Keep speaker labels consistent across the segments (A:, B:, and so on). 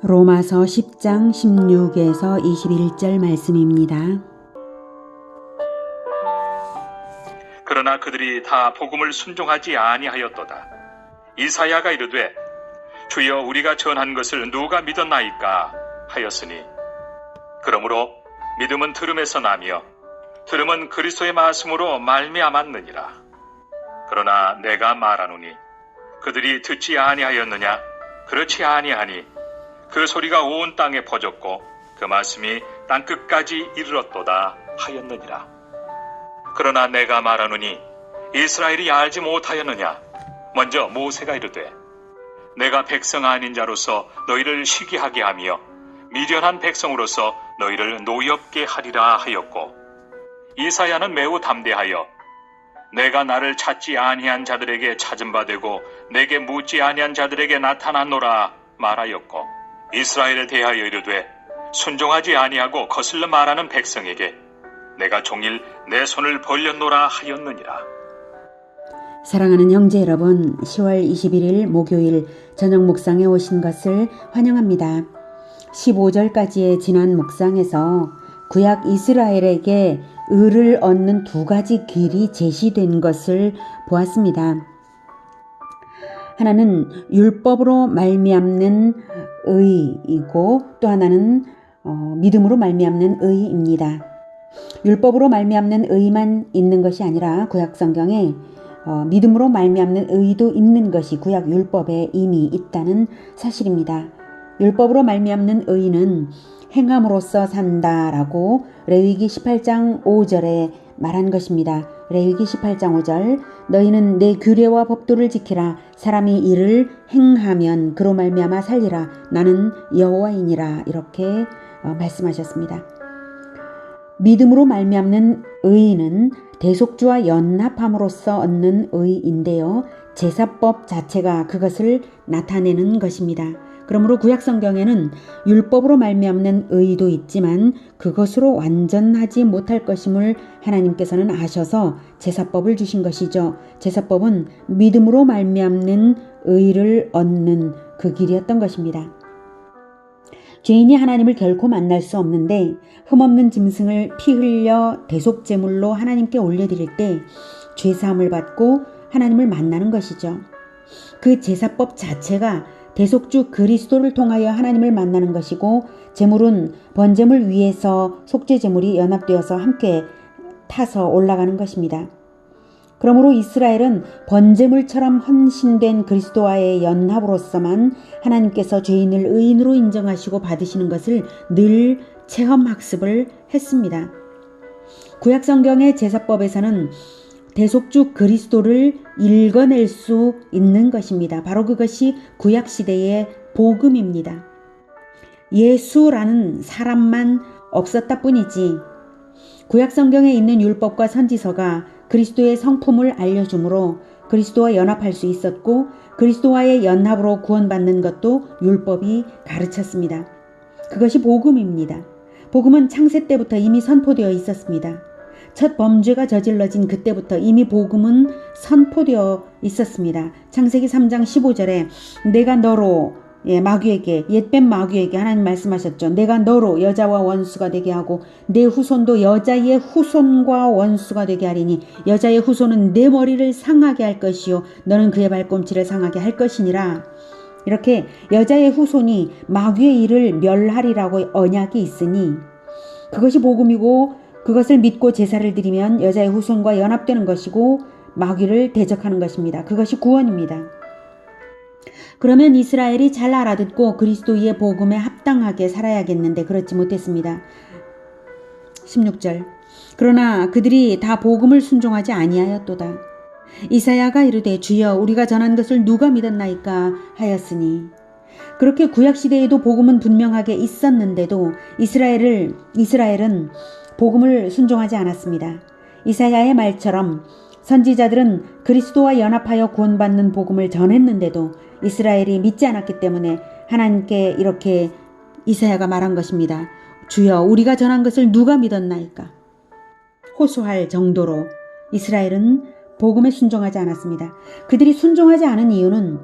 A: 로마서 10장 16에서 21절 말씀입니다.
B: 그러나 그들이 다 복음을 순종하지 아니하였도다. 이사야가 이르되 주여 우리가 전한 것을 누가 믿었나이까 하였으니 그러므로 믿음은 들음에서 나며 들음은 그리스도의 말씀으로 말미암았느니라. 그러나 내가 말하노니 그들이 듣지 아니하였느냐? 그렇지 아니하니 그 소리가 온 땅에 퍼졌고 그 말씀이 땅끝까지 이르렀도다 하였느니라. 그러나 내가 말하노니 이스라엘이 알지 못하였느냐? 먼저 모세가 이르되 내가 백성 아닌 자로서 너희를 시기하게 하며 미련한 백성으로서 너희를 노엽게 하리라 하였고, 이사야는 매우 담대하여 내가 나를 찾지 아니한 자들에게 찾은 바 되고 내게 묻지 아니한 자들에게 나타났노라 말하였고, 이스라엘에 대하여 이르되 순종하지 아니하고 거슬러 말하는 백성에게 내가 종일 내 손을 벌렸노라 하였느니라.
A: 사랑하는 형제 여러분, 10월 21일 목요일 저녁 묵상에 오신 것을 환영합니다. 15절까지의 지난 묵상에서 구약 이스라엘에게 의를 얻는 두 가지 길이 제시된 것을 보았습니다. 하나는 율법으로 말미암는 의이고 또 하나는 믿음으로 말미암는 의입니다. 율법으로 말미암는 의만 있는 것이 아니라 구약 성경에 믿음으로 말미암는 의도 있는 것이 구약 율법에 이미 있다는 사실입니다. 율법으로 말미암는 의는 행함으로써 산다라고 레위기 18장 5절에 말한 것입니다. 레위기 18장 5절 너희는 내 규례와 법도를 지키라. 사람이 이를 행하면 그로 말미암아 살리라. 나는 여호와이니라. 이렇게 말씀하셨습니다. 믿음으로 말미암는 의는 대속주와 연합함으로써 얻는 의인데요. 제사법 자체가 그것을 나타내는 것입니다. 그러므로 구약 성경에는 율법으로 말미암는 의도 있지만 그것으로 완전하지 못할 것임을 하나님께서는 아셔서 제사법을 주신 것이죠. 제사법은 믿음으로 말미암는 의를 얻는 그 길이었던 것입니다. 죄인이 하나님을 결코 만날 수 없는데 흠없는 짐승을 피 흘려 대속제물로 하나님께 올려드릴 때 죄사함을 받고 하나님을 만나는 것이죠. 그 제사법 자체가 대속주 그리스도를 통하여 하나님을 만나는 것이고, 제물은 번제물 위에서 속죄제물이 연합되어서 함께 타서 올라가는 것입니다. 그러므로 이스라엘은 번제물처럼 헌신된 그리스도와의 연합으로서만 하나님께서 죄인을 의인으로 인정하시고 받으시는 것을 늘 체험학습을 했습니다. 구약 성경의 제사법에서는 대속주 그리스도를 읽어낼 수 있는 것입니다. 바로 그것이 구약시대의 복음입니다. 예수라는 사람만 없었다 뿐이지 구약 성경에 있는 율법과 선지서가 그리스도의 성품을 알려주므로 그리스도와 연합할 수 있었고, 그리스도와의 연합으로 구원받는 것도 율법이 가르쳤습니다. 그것이 복음입니다. 복음은 창세 때부터 이미 선포되어 있었습니다. 첫 범죄가 저질러진 그때부터 이미 복음은 선포되어 있었습니다. 창세기 3장 15절에 내가 너로 마귀에게 옛뱀 마귀에게 하나님 말씀하셨죠. 내가 너로 여자와 원수가 되게 하고 내 후손도 여자의 후손과 원수가 되게 하리니 여자의 후손은 내 머리를 상하게 할 것이요 너는 그의 발꿈치를 상하게 할 것이니라. 이렇게 여자의 후손이 마귀의 일을 멸하리라고 언약이 있으니 그것이 복음이고, 그것을 믿고 제사를 드리면 여자의 후손과 연합되는 것이고 마귀를 대적하는 것입니다. 그것이 구원입니다. 그러면 이스라엘이 잘 알아듣고 그리스도의 복음에 합당하게 살아야겠는데 그렇지 못했습니다. 16절 그러나 그들이 다 복음을 순종하지 아니하였도다. 이사야가 이르되 주여 우리가 전한 것을 누가 믿었나이까 하였으니, 그렇게 구약시대에도 복음은 분명하게 있었는데도 이스라엘은 복음을 순종하지 않았습니다. 이사야의 말처럼 선지자들은 그리스도와 연합하여 구원받는 복음을 전했는데도 이스라엘이 믿지 않았기 때문에 하나님께 이렇게 이사야가 말한 것입니다. 주여 우리가 전한 것을 누가 믿었나이까? 호소할 정도로 이스라엘은 복음에 순종하지 않았습니다. 그들이 순종하지 않은 이유는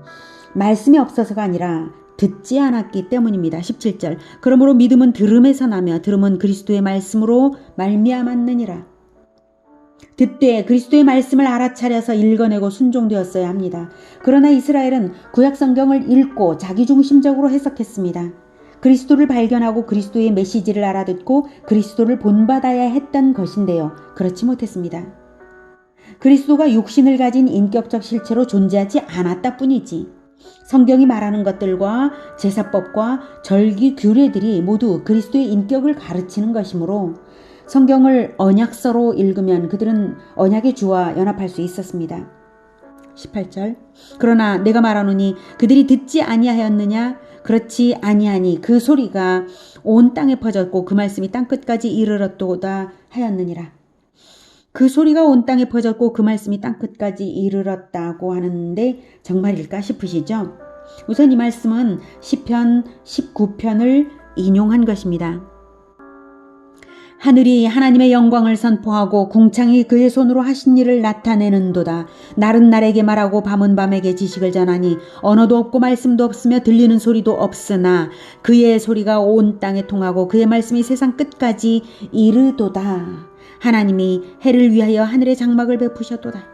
A: 말씀이 없어서가 아니라 듣지 않았기 때문입니다. 17절. 그러므로 믿음은 들음에서 나며 들음은 그리스도의 말씀으로 말미암았느니라. 듣되 그리스도의 말씀을 알아차려서 읽어내고 순종되었어야 합니다. 그러나 이스라엘은 구약 성경을 읽고 자기중심적으로 해석했습니다. 그리스도를 발견하고 그리스도의 메시지를 알아듣고 그리스도를 본받아야 했던 것인데요. 그렇지 못했습니다. 그리스도가 육신을 가진 인격적 실체로 존재하지 않았다 뿐이지 성경이 말하는 것들과 제사법과 절기 규례들이 모두 그리스도의 인격을 가르치는 것이므로 성경을 언약서로 읽으면 그들은 언약의 주와 연합할 수 있었습니다. 18절. 그러나 내가 말하노니 그들이 듣지 아니하였느냐? 그렇지 아니하니 그 소리가 온 땅에 퍼졌고 그 말씀이 땅끝까지 이르렀도다 하였느니라. 그 소리가 온 땅에 퍼졌고 그 말씀이 땅끝까지 이르렀다고 하는데 정말일까 싶으시죠? 우선 이 말씀은 시편 19편을 인용한 것입니다. 하늘이 하나님의 영광을 선포하고 궁창이 그의 손으로 하신 일을 나타내는도다. 날은 날에게 말하고 밤은 밤에게 지식을 전하니 언어도 없고 말씀도 없으며 들리는 소리도 없으나 그의 소리가 온 땅에 통하고 그의 말씀이 세상 끝까지 이르도다. 하나님이 해를 위하여 하늘의 장막을 베푸셨도다.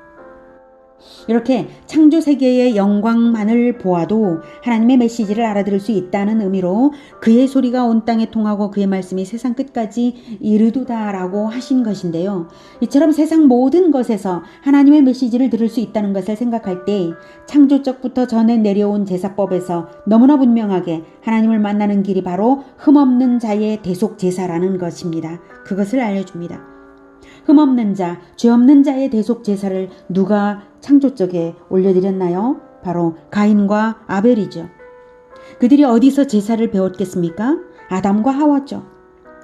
A: 이렇게 창조 세계의 영광만을 보아도 하나님의 메시지를 알아들을 수 있다는 의미로 그의 소리가 온 땅에 통하고 그의 말씀이 세상 끝까지 이르도다라고 하신 것인데요. 이처럼 세상 모든 것에서 하나님의 메시지를 들을 수 있다는 것을 생각할 때 창조적부터 전해 내려온 제사법에서 너무나 분명하게 하나님을 만나는 길이 바로 흠없는 자의 대속 제사라는 것입니다. 그것을 알려줍니다. 흠없는 자, 죄 없는 자의 대속 제사를 누가 창조적에 올려드렸나요? 바로 가인과 아벨이죠. 그들이 어디서 제사를 배웠겠습니까? 아담과 하와죠.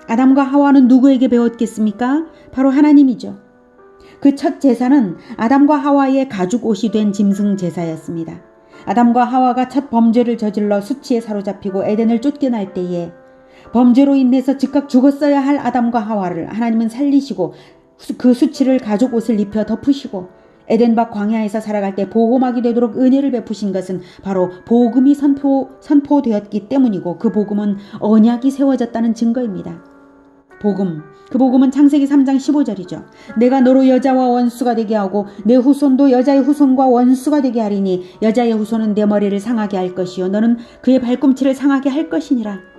A: 아담과 하와는 누구에게 배웠겠습니까? 바로 하나님이죠. 그 첫 제사는 아담과 하와의 가죽 옷이 된 짐승 제사였습니다. 아담과 하와가 첫 범죄를 저질러 수치에 사로잡히고 에덴을 쫓겨날 때에 범죄로 인해서 즉각 죽었어야 할 아담과 하와를 하나님은 살리시고 그 수치를 가죽 옷을 입혀 덮으시고 에덴 밖 광야에서 살아갈 때 보호막이 되도록 은혜를 베푸신 것은 바로 복음이 선포되었기 때문이고 그 복음은 언약이 세워졌다는 증거입니다. 복음, 그 복음은 창세기 3장 15절이죠. 내가 너로 여자와 원수가 되게 하고 내 후손도 여자의 후손과 원수가 되게 하리니 여자의 후손은 내 머리를 상하게 할 것이요 너는 그의 발꿈치를 상하게 할 것이니라.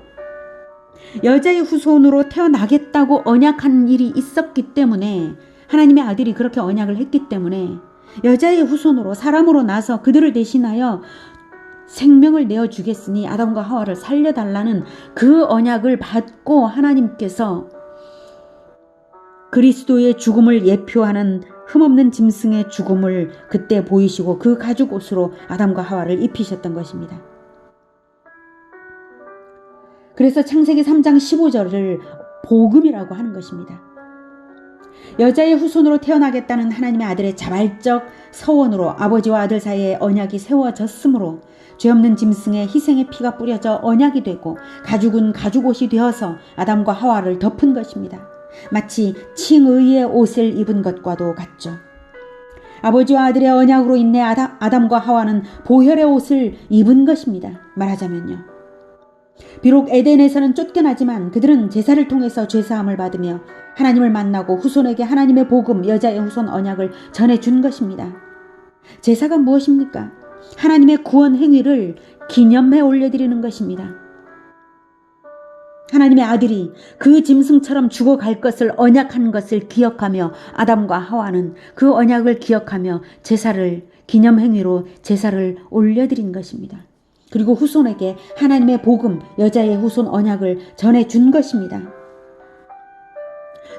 A: 여자의 후손으로 태어나겠다고 언약한 일이 있었기 때문에 하나님의 아들이 그렇게 언약을 했기 때문에 여자의 후손으로 사람으로 나서 그들을 대신하여 생명을 내어주겠으니 아담과 하와를 살려달라는 그 언약을 받고 하나님께서 그리스도의 죽음을 예표하는 흠없는 짐승의 죽음을 그때 보이시고 그 가죽 옷으로 아담과 하와를 입히셨던 것입니다. 그래서 창세기 3장 15절을 복음이라고 하는 것입니다. 여자의 후손으로 태어나겠다는 하나님의 아들의 자발적 서원으로 아버지와 아들 사이에 언약이 세워졌으므로 죄 없는 짐승의 희생의 피가 뿌려져 언약이 되고 가죽은 가죽옷이 되어서 아담과 하와를 덮은 것입니다. 마치 칭의의 옷을 입은 것과도 같죠. 아버지와 아들의 언약으로 인해 아담과 하와는 보혈의 옷을 입은 것입니다. 말하자면요. 비록 에덴에서는 쫓겨나지만 그들은 제사를 통해서 죄사함을 받으며 하나님을 만나고 후손에게 하나님의 복음, 여자의 후손 언약을 전해준 것입니다. 제사가 무엇입니까? 하나님의 구원 행위를 기념해 올려드리는 것입니다. 하나님의 아들이 그 짐승처럼 죽어갈 것을 언약한 것을 기억하며 아담과 하와는 그 언약을 기억하며 제사를 기념행위로 제사를 올려드린 것입니다. 그리고 후손에게 하나님의 복음, 여자의 후손 언약을 전해준 것입니다.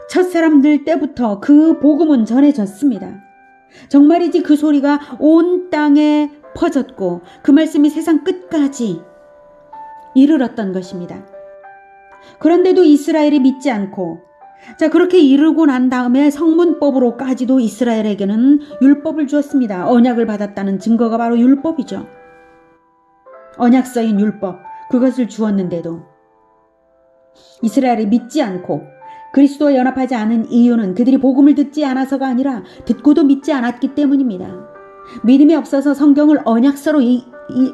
A: 첫사람들 때부터 그 복음은 전해졌습니다. 정말이지 그 소리가 온 땅에 퍼졌고 그 말씀이 세상 끝까지 이르렀던 것입니다. 그런데도 이스라엘이 믿지 않고 그렇게 이르고 난 다음에 성문법으로까지도 이스라엘에게는 율법을 주었습니다. 언약을 받았다는 증거가 바로 율법이죠. 언약서인 율법, 그것을 주었는데도 이스라엘이 믿지 않고 그리스도와 연합하지 않은 이유는 그들이 복음을 듣지 않아서가 아니라 듣고도 믿지 않았기 때문입니다. 믿음이 없어서 성경을 언약서로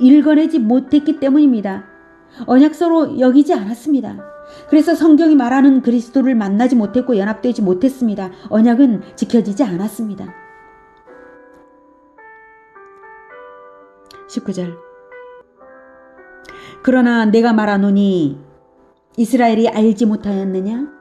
A: 읽어내지 못했기 때문입니다. 언약서로 여기지 않았습니다. 그래서 성경이 말하는 그리스도를 만나지 못했고 연합되지 못했습니다. 언약은 지켜지지 않았습니다. 19절. 그러나 내가 말하노니 이스라엘이 알지 못하였느냐?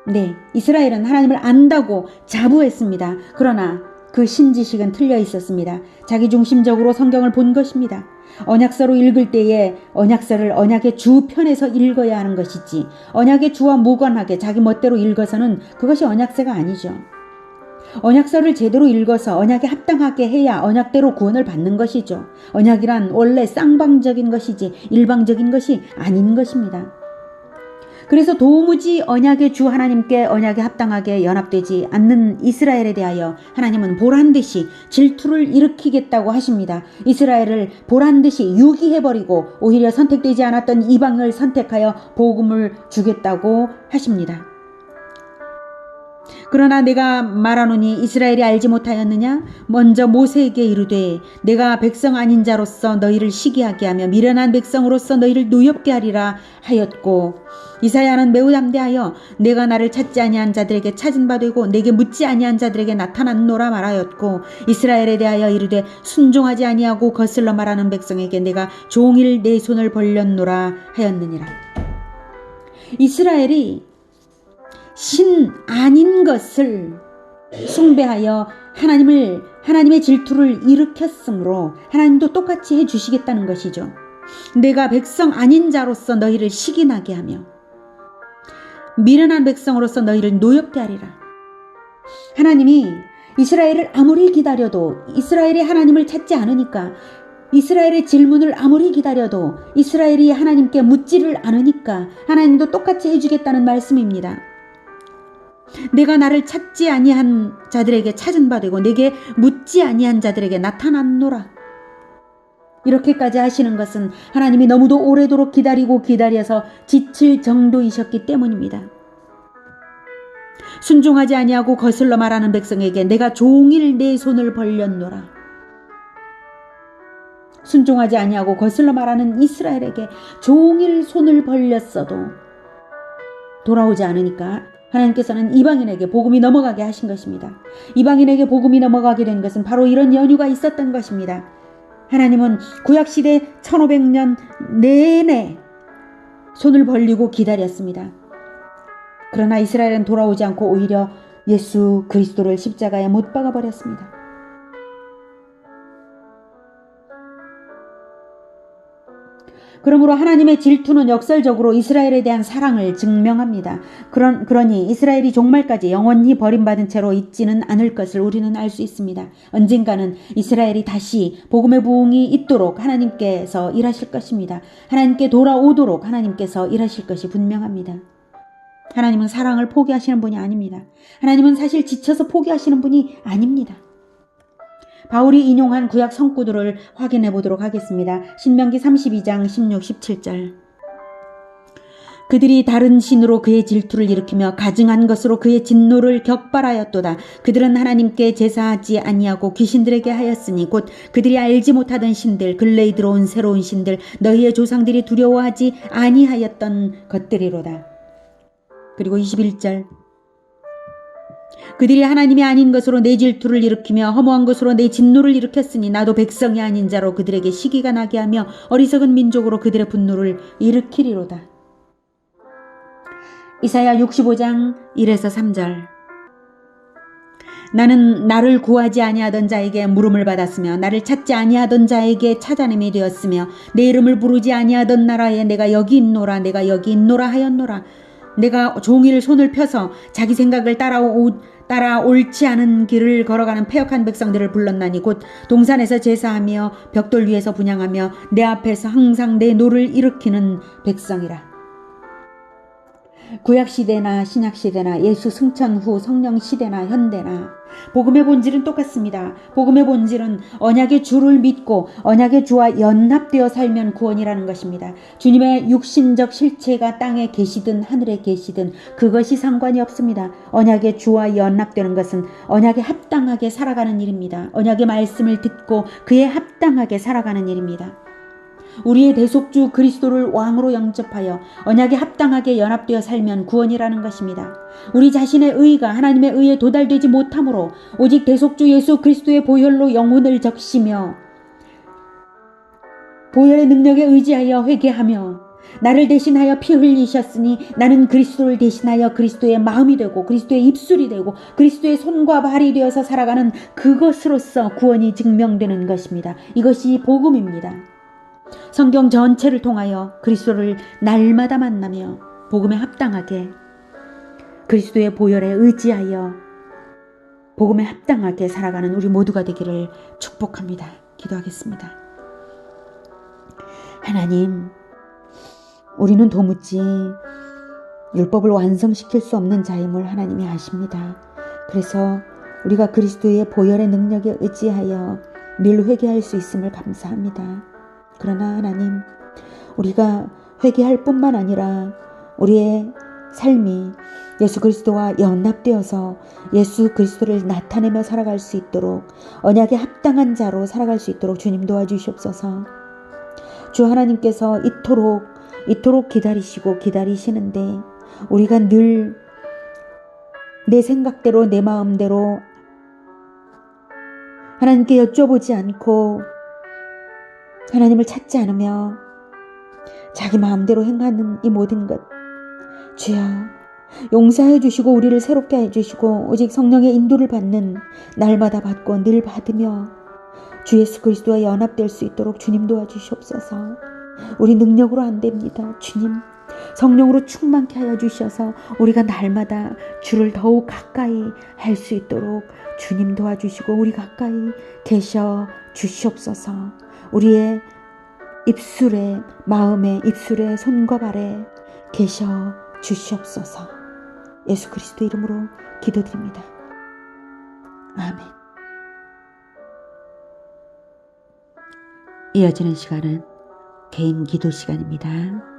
A: 네, 이스라엘은 하나님을 안다고 자부했습니다. 그러나 그 신지식은 틀려 있었습니다. 자기중심적으로 성경을 본 것입니다. 언약서로 읽을 때에 언약서를 언약의 주 편에서 읽어야 하는 것이지 언약의 주와 무관하게 자기 멋대로 읽어서는 그것이 언약서가 아니죠. 언약서를 제대로 읽어서 언약에 합당하게 해야 언약대로 구원을 받는 것이죠. 언약이란 원래 쌍방적인 것이지 일방적인 것이 아닌 것입니다. 그래서 도무지 언약의 주 하나님께 언약에 합당하게 연합되지 않는 이스라엘에 대하여 하나님은 보란듯이 질투를 일으키겠다고 하십니다. 이스라엘을 보란듯이 유기해버리고 오히려 선택되지 않았던 이방을 선택하여 복음을 주겠다고 하십니다. 그러나 내가 말하노니 이스라엘이 알지 못하였느냐? 먼저 모세에게 이르되 내가 백성 아닌 자로서 너희를 시기하게 하며 미련한 백성으로서 너희를 노엽게 하리라 하였고 이사야는 매우 담대하여 내가 나를 찾지 아니한 자들에게 찾은 바 되고 내게 묻지 아니한 자들에게 나타났노라 말하였고 이스라엘에 대하여 이르되 순종하지 아니하고 거슬러 말하는 백성에게 내가 종일 내 손을 벌렸노라 하였느니라. 이스라엘이 신 아닌 것을 숭배하여 하나님의 질투를 일으켰으므로 하나님도 똑같이 해주시겠다는 것이죠. 내가 백성 아닌 자로서 너희를 시기나게 하며 미련한 백성으로서 너희를 노엽게 하리라. 하나님이 이스라엘을 아무리 기다려도 이스라엘이 하나님을 찾지 않으니까 이스라엘의 질문을 아무리 기다려도 이스라엘이 하나님께 묻지를 않으니까 하나님도 똑같이 해주겠다는 말씀입니다. 내가 나를 찾지 아니한 자들에게 찾은 바 되고 내게 묻지 아니한 자들에게 나타났노라. 이렇게까지 하시는 것은 하나님이 너무도 오래도록 기다려서 지칠 정도이셨기 때문입니다. 순종하지 아니하고 거슬러 말하는 백성에게 내가 종일 내 손을 벌렸노라. 순종하지 아니하고 거슬러 말하는 이스라엘에게 종일 손을 벌렸어도 돌아오지 않으니까 하나님께서는 이방인에게 복음이 넘어가게 하신 것입니다. 이방인에게 복음이 넘어가게 된 것은 바로 이런 연유가 있었던 것입니다. 하나님은 구약시대 1500년 내내 손을 벌리고 기다렸습니다. 그러나 이스라엘은 돌아오지 않고 오히려 예수 그리스도를 십자가에 못 박아버렸습니다. 그러므로 하나님의 질투는 역설적으로 이스라엘에 대한 사랑을 증명합니다. 그러니 이스라엘이 종말까지 영원히 버림받은 채로 있지는 않을 것을 우리는 알 수 있습니다. 언젠가는 이스라엘이 다시 복음의 부흥이 있도록 하나님께서 일하실 것입니다. 하나님께 돌아오도록 하나님께서 일하실 것이 분명합니다. 하나님은 사랑을 포기하시는 분이 아닙니다. 하나님은 사실 지쳐서 포기하시는 분이 아닙니다. 바울이 인용한 구약 성구들을 확인해 보도록 하겠습니다. 신명기 32장 16, 17절. 그들이 다른 신으로 그의 질투를 일으키며 가증한 것으로 그의 진노를 격발하였도다. 그들은 하나님께 제사하지 아니하고 귀신들에게 하였으니 곧 그들이 알지 못하던 신들, 근래에 들어온 새로운 신들, 너희의 조상들이 두려워하지 아니하였던 것들이로다. 그리고 21절. 그들이 하나님이 아닌 것으로 내 질투를 일으키며 허무한 것으로 내 진노를 일으켰으니 나도 백성이 아닌 자로 그들에게 시기가 나게 하며 어리석은 민족으로 그들의 분노를 일으키리로다. 이사야 65장 1에서 3절. 나는 나를 구하지 아니하던 자에게 물음을 받았으며 나를 찾지 아니하던 자에게 찾아냄이 되었으며 내 이름을 부르지 아니하던 나라에 내가 여기 있노라 내가 여기 있노라 하였노라. 내가 종일 손을 펴서 자기 생각을 따라 옳지 않은 길을 걸어가는 패역한 백성들을 불렀나니 곧 동산에서 제사하며 벽돌 위에서 분향하며 내 앞에서 항상 내 노를 일으키는 백성이라. 구약시대나 신약시대나 예수 승천 후 성령시대나 현대나 복음의 본질은 똑같습니다. 복음의 본질은 언약의 주를 믿고 언약의 주와 연합되어 살면 구원이라는 것입니다. 주님의 육신적 실체가 땅에 계시든 하늘에 계시든 그것이 상관이 없습니다. 언약의 주와 연합되는 것은 언약에 합당하게 살아가는 일입니다. 언약의 말씀을 듣고 그에 합당하게 살아가는 일입니다. 우리의 대속주 그리스도를 왕으로 영접하여 언약에 합당하게 연합되어 살면 구원이라는 것입니다. 우리 자신의 의가 하나님의 의에 도달되지 못하므로 오직 대속주 예수 그리스도의 보혈로 영혼을 적시며 보혈의 능력에 의지하여 회개하며 나를 대신하여 피 흘리셨으니 나는 그리스도를 대신하여 그리스도의 마음이 되고 그리스도의 입술이 되고 그리스도의 손과 발이 되어서 살아가는 그것으로서 구원이 증명되는 것입니다. 이것이 복음입니다. 성경 전체를 통하여 그리스도를 날마다 만나며 복음에 합당하게 그리스도의 보혈에 의지하여 복음에 합당하게 살아가는 우리 모두가 되기를 축복합니다. 기도하겠습니다. 하나님, 우리는 도무지 율법을 완성시킬 수 없는 자임을 하나님이 아십니다. 그래서 우리가 그리스도의 보혈의 능력에 의지하여 늘 회개할 수 있음을 감사합니다. 그러나 하나님, 우리가 회개할 뿐만 아니라 우리의 삶이 예수 그리스도와 연합되어서 예수 그리스도를 나타내며 살아갈 수 있도록 언약에 합당한 자로 살아갈 수 있도록 주님 도와주시옵소서. 주 하나님께서 이토록 기다리시고 기다리시는데 우리가 늘 내 생각대로 내 마음대로 하나님께 여쭤보지 않고 하나님을 찾지 않으며 자기 마음대로 행하는 이 모든 것, 주여 용서해 주시고 우리를 새롭게 해주시고 오직 성령의 인도를 받는 날마다 받고 늘 받으며 주 예수 그리스도와 연합될 수 있도록 주님 도와주시옵소서. 우리 능력으로 안 됩니다. 주님 성령으로 충만케 하여 주셔서 우리가 날마다 주를 더욱 가까이 할 수 있도록 주님 도와주시고 우리 가까이 계셔 주시옵소서. 우리의 입술에 마음에 입술에 손과 발에 계셔 주시옵소서. 예수 그리스도 이름으로 기도드립니다. 아멘. 이어지는 시간은 개인 기도 시간입니다.